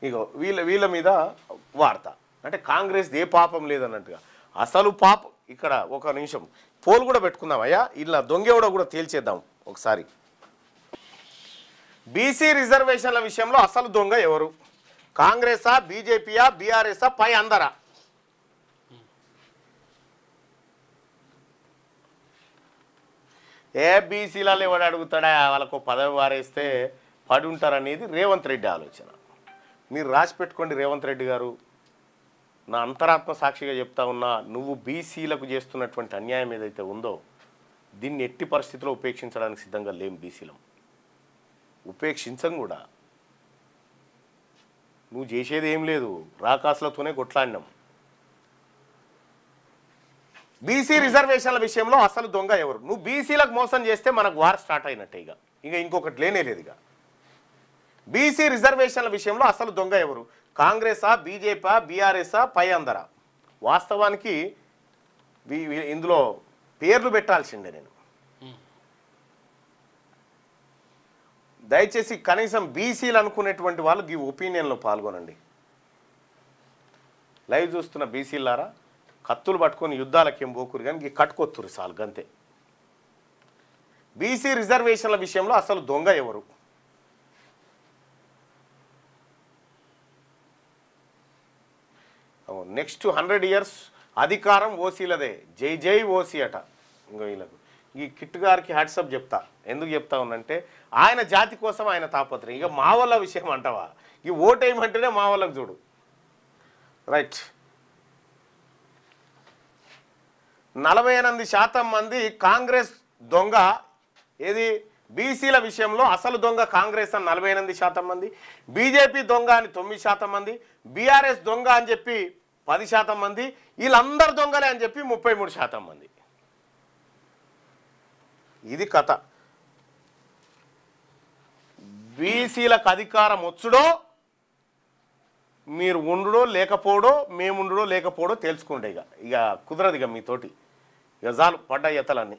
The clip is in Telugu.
ఇగో వీళ్ళ మీద వార్త అంటే కాంగ్రెస్ ఏ పాపం లేదన్నట్టుగా అసలు పాపం ఇక్కడ ఒక నిమిషం పోల్ కూడా పెట్టుకుందాం అయ్యా ఇలా దొంగెవడో కూడా తేల్చేద్దాం ఒకసారి బీసీ రిజర్వేషన్ల విషయంలో అసలు దొంగ ఎవరు కాంగ్రెసా బీజేపీయా బీఆర్ఎస్ఆ పై అందరా ఏ బీసీలలో ఎవడు అడుగుతాడా వాళ్ళకు పదవి వారేస్తే పడి ఉంటారనేది రేవంత్ రెడ్డి ఆలోచన మీరు రాసి పెట్టుకోండి రేవంత్ రెడ్డి గారు నా అంతరాత్మ సాక్షిగా చెప్తా ఉన్నా నువ్వు బీసీలకు చేస్తున్నటువంటి అన్యాయం ఏదైతే ఉందో దీన్ని ఎట్టి పరిస్థితిలో ఉపేక్షించడానికి సిద్ధంగా లేం బీసీలం ఉపేక్షించం కూడా నువ్వు చేసేది ఏం లేదు రాకాసులతోనే కొట్లాడినాం బీసీ రిజర్వేషన్ల విషయంలో అసలు దొంగ ఎవరు నువ్వు బీసీలకు మోసం చేస్తే మనకు వార్ స్టార్ట్ అయినట్టే ఇక ఇంకొకటి లేనే లేదు ఇక బీసీ రిజర్వేషన్ల విషయంలో అసలు దొంగ ఎవరు కాంగ్రెసా బీజేపీ బీఆర్ఎస్ఆ పై అందరా వాస్తవానికి ఇందులో పేర్లు పెట్టాల్సిందే నేను దయచేసి కనీసం బీసీలు అనుకునేటువంటి వాళ్ళు ఈ ఒపీనియన్లో పాల్గొనండి లైవ్ చూస్తున్న బీసీలారా కత్తులు పట్టుకొని యుద్ధాలకు ఏం పోకురు కానీ ఈ కట్టుకొత్తురు చాలు గంతే బీసీ రిజర్వేషన్ల విషయంలో అసలు దొంగ ఎవరు నెక్స్ట్ 100 years అధికారం ఓసీలదే జై జై ఓసీ అట ఇంకో వీళ్ళకు ఈ కిట్ గారికి హ్యాట్సప్ చెప్తా ఎందుకు చెప్తా ఉన్నంటే ఆయన జాతి కోసం ఆయన తాపత్రయం ఇక మా వాళ్ళ విషయం అంటావా ఈ ఓటేయమంటేనే మా వాళ్ళకి చూడు రైట్ 48% మంది కాంగ్రెస్ దొంగ ఏది బీసీల విషయంలో అసలు దొంగ కాంగ్రెస్ అని 48% మంది బీజేపీ దొంగ అని 9% మంది బీఆర్ఎస్ దొంగ అని చెప్పి 10% మంది వీళ్ళందరూ దొంగలే అని చెప్పి 33% మంది ఇది కథ బీసీలకు అధికారం వచ్చుడో మీరు ఉండుడో లేకపోవడో మేము ఉండుడో లేకపోవడో తెలుసుకోండి ఇక కుదరదు ఇక మీతోటి ఇక చాలు పడ్డ ఎత్తలన్నీ